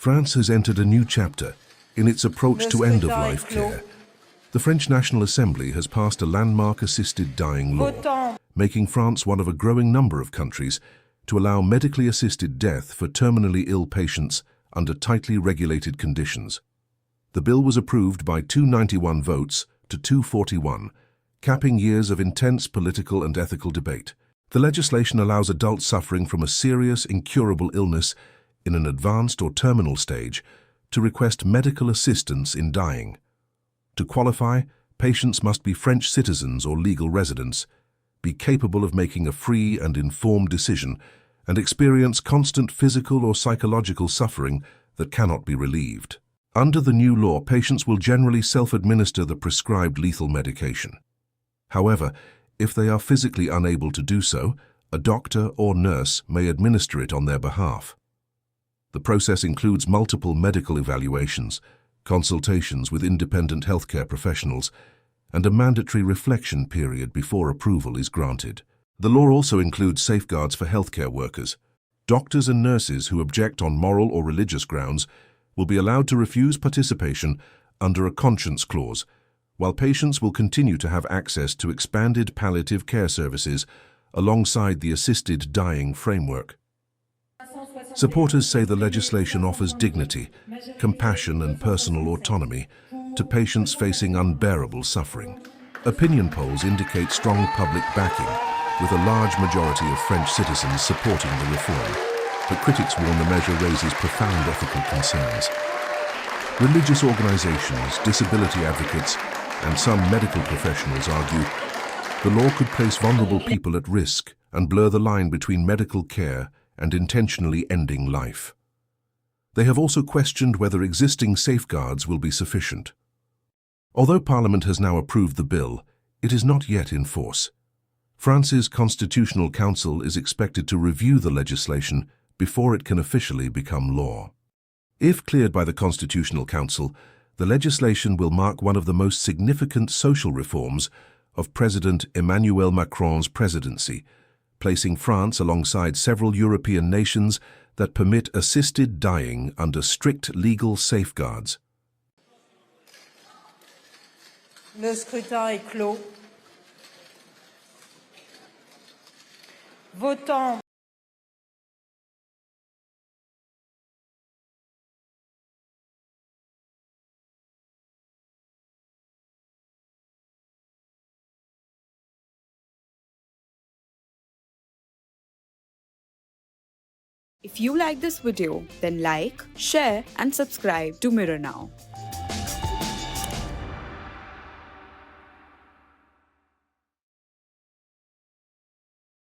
France has entered a new chapter in its approach to end-of-life care. The French National Assembly has passed a landmark assisted dying law, making France one of a growing number of countries to allow medically assisted death for terminally ill patients under tightly regulated conditions. The bill was approved by 291 votes to 241, capping years of intense political and ethical debate. The legislation allows adults suffering from a serious, incurable illness in an advanced or terminal stage to request medical assistance in dying. To qualify, patients must be French citizens or legal residents, be capable of making a free and informed decision, and experience constant physical or psychological suffering that cannot be relieved. Under the new law, patients will generally self-administer the prescribed lethal medication. However, if they are physically unable to do so, a doctor or nurse may administer it on their behalf. The process includes multiple medical evaluations, consultations with independent healthcare professionals, and a mandatory reflection period before approval is granted. The law also includes safeguards for healthcare workers. Doctors and nurses who object on moral or religious grounds will be allowed to refuse participation under a conscience clause, while patients will continue to have access to expanded palliative care services alongside the assisted dying framework. Supporters say the legislation offers dignity, compassion, and personal autonomy to patients facing unbearable suffering. Opinion polls indicate strong public backing, with a large majority of French citizens supporting the reform, but critics warn the measure raises profound ethical concerns. Religious organizations, disability advocates, and some medical professionals argue the law could place vulnerable people at risk and blur the line between medical care and intentionally ending life. They have also questioned whether existing safeguards will be sufficient. Although Parliament has now approved the bill, it is not yet in force. France's Constitutional Council is expected to review the legislation before it can officially become law. If cleared by the Constitutional Council, the legislation will mark one of the most significant social reforms of President Emmanuel Macron's presidency, placing France alongside several European nations that permit assisted dying under strict legal safeguards. Le scrutin est clos. Votant. If you like this video, then like, share and subscribe to Mirror Now.